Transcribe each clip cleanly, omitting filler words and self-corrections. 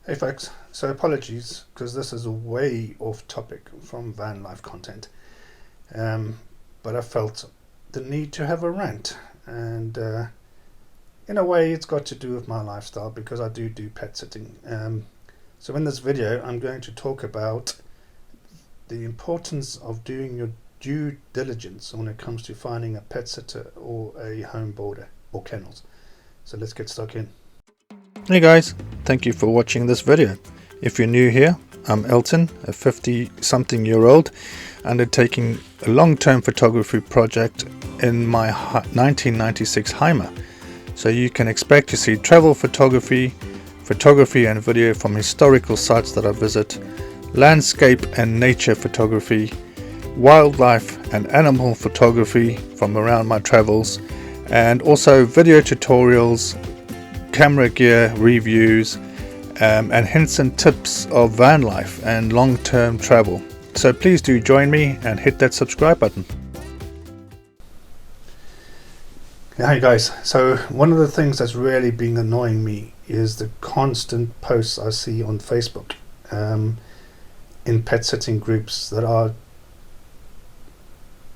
Hey folks, so apologies because this is way off topic from van life content, um, but I felt the need to have a rant, and in a way it's got to do with my lifestyle because I do pet sitting. So in this video I'm going to talk about the importance of doing your due diligence when it comes to finding a pet sitter or a home boarder or kennels. So let's get stuck in. Hey guys, thank you for watching this video. If you're new here, I'm Elton, a 50-something year old undertaking a long-term photography project in my 1996 Heimer. So you can expect to see travel photography and video from historical sites that I visit, landscape and nature photography, wildlife and animal photography from around my travels, and also video tutorials, camera gear reviews, and hints and tips of van life and long-term travel. So please do join me and hit that subscribe button. Hi guys, so one of the things that's really been annoying me is the constant posts I see on Facebook in pet sitting groups that are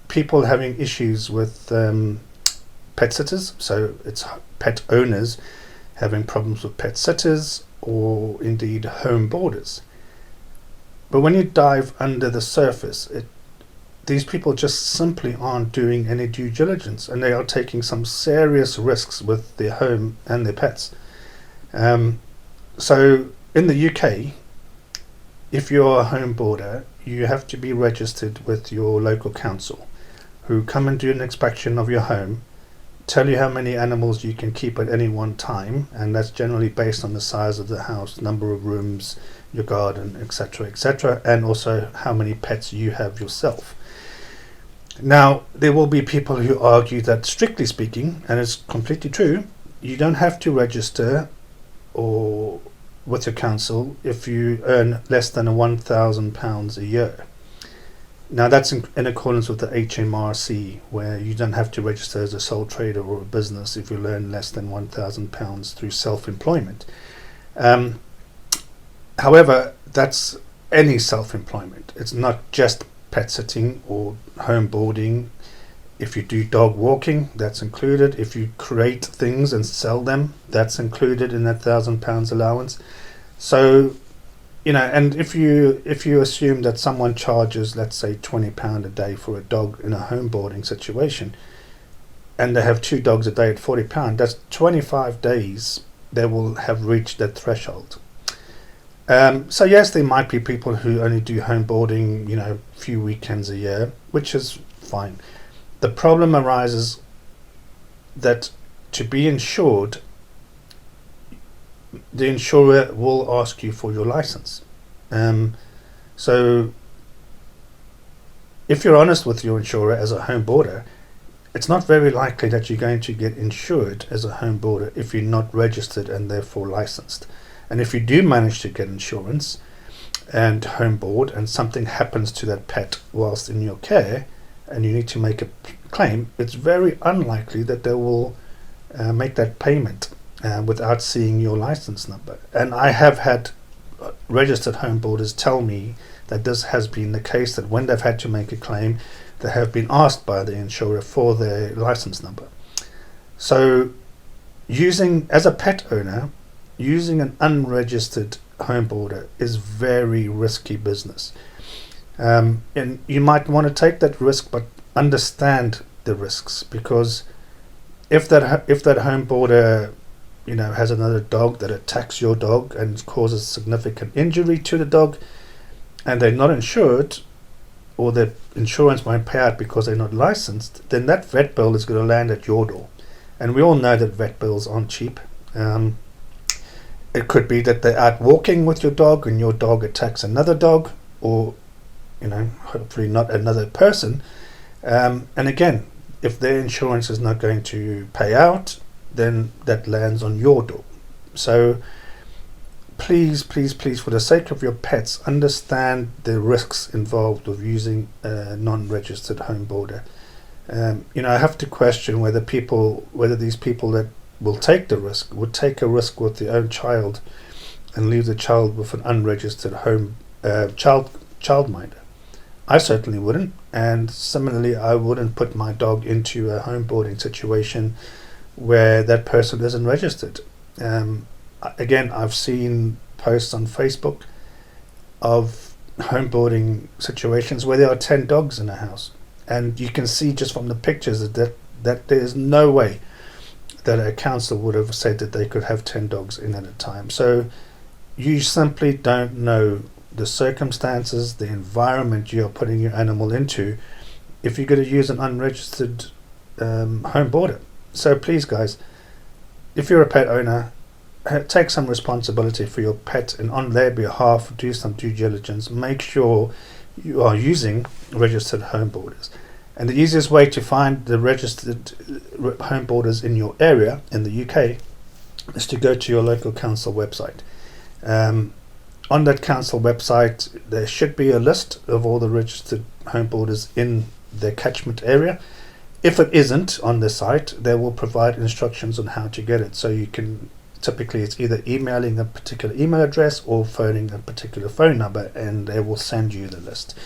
people having issues with pet sitters. So it's pet owners having problems with pet sitters or indeed home boarders. But when you dive under the surface, these people just simply aren't doing any due diligence, and they are taking some serious risks with their home and their pets. So in the UK, if you're a home boarder, you have to be registered with your local council, who come and do an inspection of your home, tell you how many animals you can keep at any one time, and that's generally based on the size of the house, number of rooms, your garden, etc., and also how many pets you have yourself. Now, there will be people who argue that, strictly speaking, and it's completely true, you don't have to register or with your council if you earn less than £1,000 a year. Now that's in accordance with the HMRC, where you don't have to register as a sole trader or a business if you earn less than £1,000 through self-employment. However, that's any self-employment. It's not just pet sitting or home boarding. If you do dog walking, that's included. If you create things and sell them, that's included in that £1,000 allowance. So and if you assume that someone charges, let's say, £20 a day for a dog in a home boarding situation, and they have 2 dogs a day at £40, that's 25 days they will have reached that threshold. So yes, there might be people who only do home boarding, a few weekends a year, which is fine. The problem arises that to be insured, the insurer will ask you for your license. So if you're honest with your insurer as a home boarder, it's not very likely that you're going to get insured as a home boarder if you're not registered and therefore licensed. And if you do manage to get insurance and home board and something happens to that pet whilst in your care and you need to make a claim, it's very unlikely that they will make that payment without seeing your license number. And I have had registered home boarders tell me that this has been the case, that when they've had to make a claim, they have been asked by the insurer for their license number. So as a pet owner, using an unregistered home boarder is very risky business. And you might want to take that risk, but understand the risks, because if that home boarder has another dog that attacks your dog and causes significant injury to the dog, and they're not insured, or the insurance won't pay out because they're not licensed, then that vet bill is going to land at your door. And we all know that vet bills aren't cheap. It could be that they're out walking with your dog and your dog attacks another dog, or hopefully not another person. And again, if their insurance is not going to pay out, then that lands on your door. So please, for the sake of your pets, understand the risks involved with using a non-registered home boarder. I have to question whether these people that will take the risk would take a risk with their own child and leave the child with an unregistered home childminder. I certainly wouldn't, and similarly, I wouldn't put my dog into a home boarding situation where that person isn't registered. Again, I've seen posts on Facebook of home boarding situations where there are 10 dogs in a house, and you can see just from the pictures that there's no way that a council would have said that they could have 10 dogs in at a time. So you simply don't know the circumstances, the environment you're putting your animal into if you're going to use an unregistered home boarder. So please, guys, if you're a pet owner, take some responsibility for your pet, and on their behalf do some due diligence. Make sure you are using registered home boarders. And the easiest way to find the registered home boarders in your area in the UK is to go to your local council website. On that council website, there should be a list of all the registered home boarders in their catchment area. If it isn't on the site, they will provide instructions on how to get it. So you can, typically it's either emailing a particular email address or phoning a particular phone number, and they will send you the list.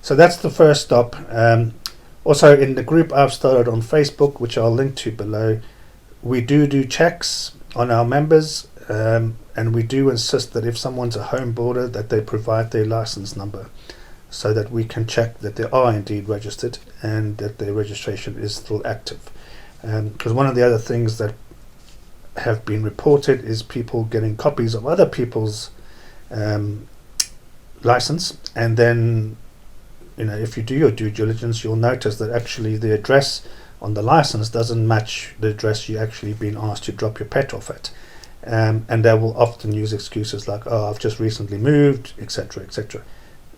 So that's the first stop. Also, in the group I've started on Facebook, which I'll link to below, we do checks on our members, and we do insist that if someone's a home boarder, that they provide their license number so that we can check that they are indeed registered and that their registration is still active. Because one of the other things that have been reported is people getting copies of other people's license, and then if you do your due diligence, you'll notice that actually the address on the license doesn't match the address you actually been asked to drop your pet off at. And they will often use excuses like, oh, I've just recently moved, etc., etc.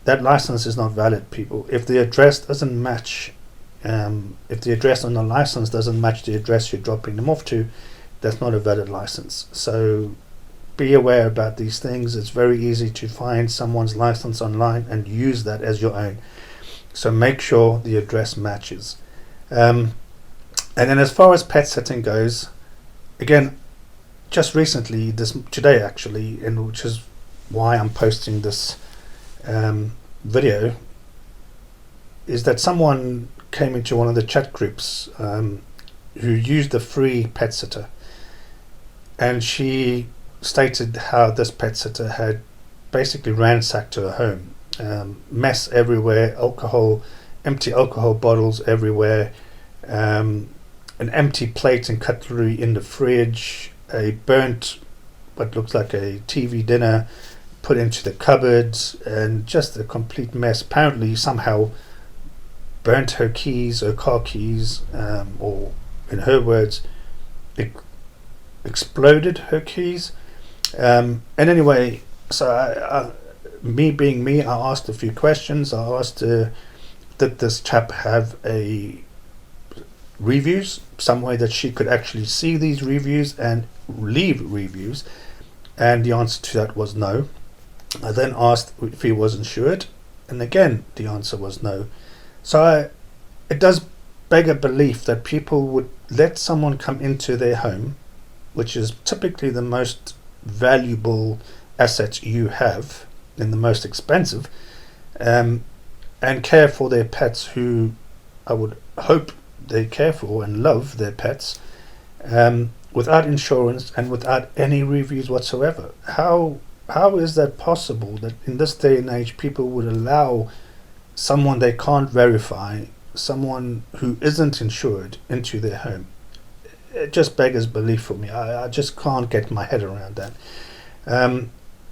That license is not valid, people. If the address doesn't match, if the address on the license doesn't match the address you're dropping them off to, that's not a valid license. So be aware about these things. It's very easy to find someone's license online and use that as your own. So make sure the address matches. And then as far as pet sitting goes, again, just recently, today actually, and which is why I'm posting this video, is that someone came into one of the chat groups who used the free pet sitter, and she stated how this pet sitter had basically ransacked her home. Mess everywhere, empty alcohol bottles everywhere, an empty plate and cutlery in the fridge, a burnt what looks like a TV dinner put into the cupboards, and just a complete mess. Apparently somehow burnt her keys, her car keys, or in her words, exploded her keys. And anyway, so me being me, I asked a few questions. I asked did this chap have a reviews, some way that she could actually see these reviews and leave reviews, and the answer to that was no. I then asked if he was insured, and again the answer was no. So it does beg a belief that people would let someone come into their home, which is typically the most valuable asset you have and the most expensive, and care for their pets, who I would hope they care for and love their pets, without insurance and without any reviews whatsoever. How is that possible, that in this day and age people would allow someone they can't verify, someone who isn't insured, into their home? It just beggars belief for me. I just can't get my head around that.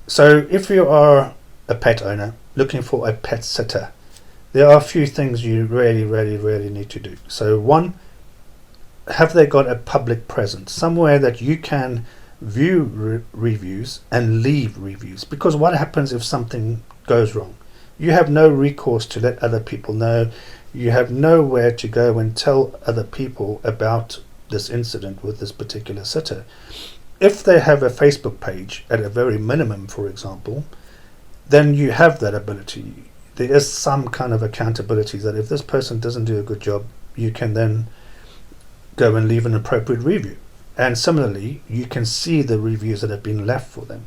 So if you are a pet owner looking for a pet sitter, there are a few things you really need to do. So one, have they got a public presence, somewhere that you can view reviews and leave reviews? Because what happens if something goes wrong? You have no recourse to let other people know. You have nowhere to go and tell other people about this incident with this particular sitter. If they have a Facebook page, at a very minimum, for example, then you have that ability. There is some kind of accountability that if this person doesn't do a good job, you can then go and leave an appropriate review. And similarly, you can see the reviews that have been left for them.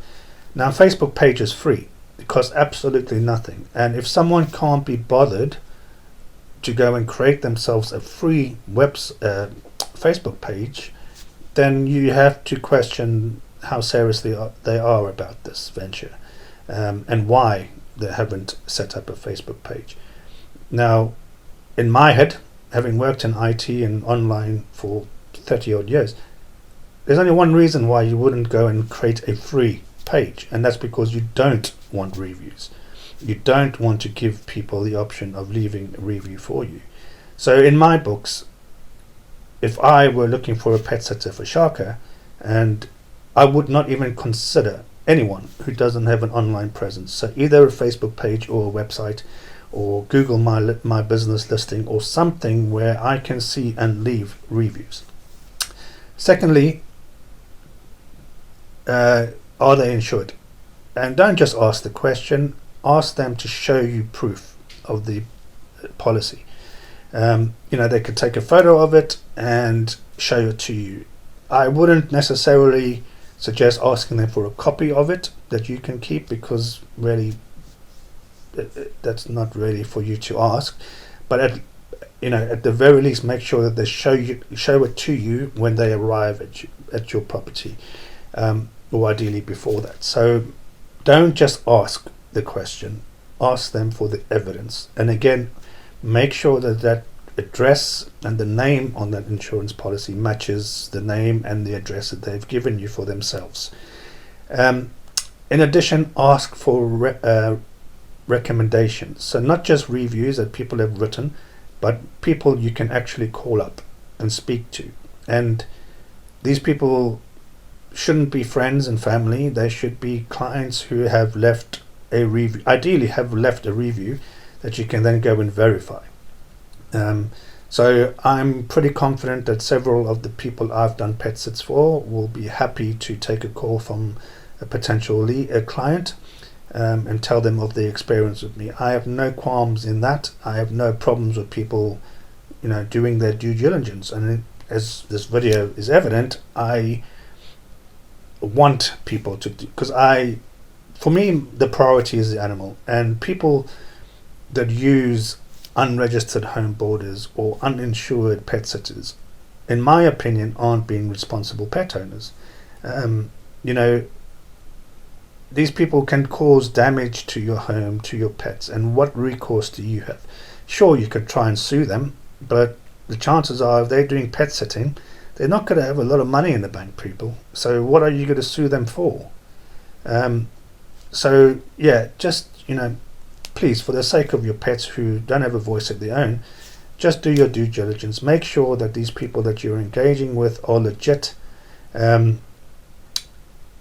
Now, Facebook page is free. It costs absolutely nothing. And if someone can't be bothered to go and create themselves a free Facebook page, then you have to question how seriously they are about this venture, and why they haven't set up a Facebook page. Now, in my head, having worked in IT and online for 30 odd years, there's only one reason why you wouldn't go and create a free page, and that's because you don't want reviews. You don't want to give people the option of leaving a review for you. So in my books, if I were looking for a pet sitter for Shaka, and I would not even consider anyone who doesn't have an online presence, so either a Facebook page or a website, or Google my business listing, or something where I can see and leave reviews. Secondly, are they insured? And don't just ask the question, ask them to show you proof of the policy. They could take a photo of it and show it to you. I wouldn't necessarily suggest asking them for a copy of it that you can keep, because really that's not really for you to ask. But at the very least, make sure that they show it to you when they arrive at your property, or ideally before that. So don't just ask the question, ask them for the evidence. And again, make sure that address and the name on that insurance policy matches the name and the address that they've given you for themselves. In addition, ask for recommendations. So not just reviews that people have written, but people you can actually call up and speak to. And these people shouldn't be friends and family. They should be clients who have left a review, ideally have left a review that you can then go and verify. So I'm pretty confident that several of the people I've done pet sits for will be happy to take a call from a potential client, and tell them of the experience with me. I have no qualms in that. I have no problems with people, doing their due diligence. And as this video is evident, I want people to do, because for me, the priority is the animal, and people that use unregistered home boarders or uninsured pet sitters, in my opinion, aren't being responsible pet owners. These people can cause damage to your home, to your pets, and what recourse do you have? Sure, you could try and sue them, but the chances are if they're doing pet sitting, they're not going to have a lot of money in the bank, people. So what are you going to sue them for? Please, for the sake of your pets who don't have a voice of their own, just do your due diligence. Make sure that these people that you're engaging with are legit,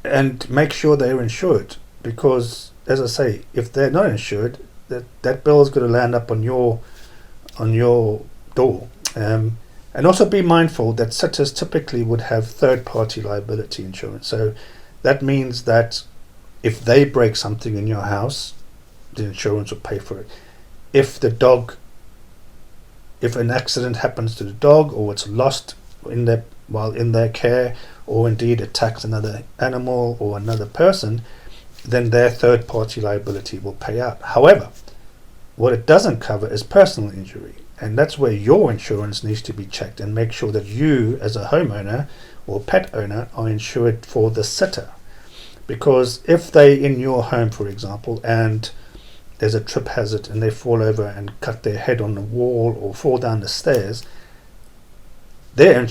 and make sure they're insured, because, as I say, if they're not insured, that bill is going to land up on your door. And also be mindful that sitters typically would have third-party liability insurance. So that means that if they break something in your house, the insurance will pay for it. If an accident happens to the dog, or it's lost while in their care, or indeed attacks another animal or another person, then their third-party liability will pay out. However, what it doesn't cover is personal injury, and that's where your insurance needs to be checked, and make sure that you, as a homeowner or pet owner, are insured for the sitter. Because if they in your home, for example, and there's a trip hazard and they fall over and cut their head on the wall or fall down the stairs, their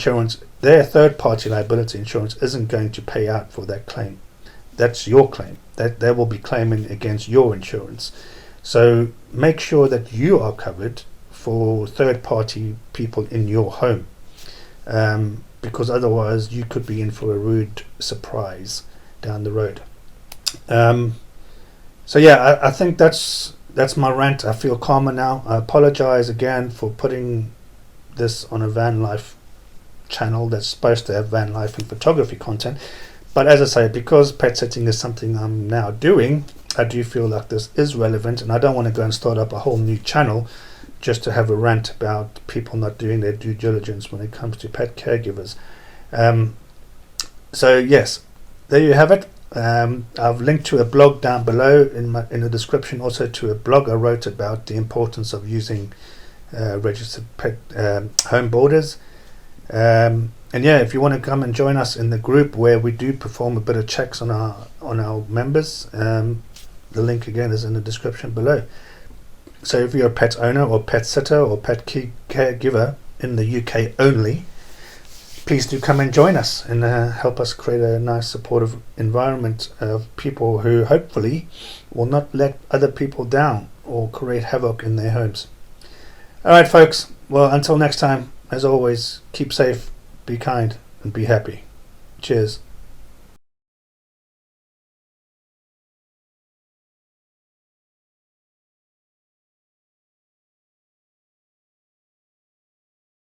third-party liability insurance isn't going to pay out for that claim. That's your claim. That they will be claiming against your insurance. So make sure that you are covered for third-party people in your home, because otherwise you could be in for a rude surprise down the road. I think that's my rant. I feel calmer now. I apologize again for putting this on a van life channel that's supposed to have van life and photography content, but as I say, because pet sitting is something I'm now doing, I do feel like this is relevant, and I don't want to go and start up a whole new channel just to have a rant about people not doing their due diligence when it comes to pet caregivers. So yes, there you have it. I've linked to a blog down below in the description, also to a blog I wrote about the importance of using registered pet home boarders. And yeah, if you want to come and join us in the group where we do perform a bit of checks on our members, the link again is in the description below. So if you're a pet owner or pet sitter or pet caregiver in the UK only, please do come and join us and help us create a nice supportive environment of people who hopefully will not let other people down or create havoc in their homes. Alright folks, well until next time, as always, keep safe, be kind and be happy. Cheers.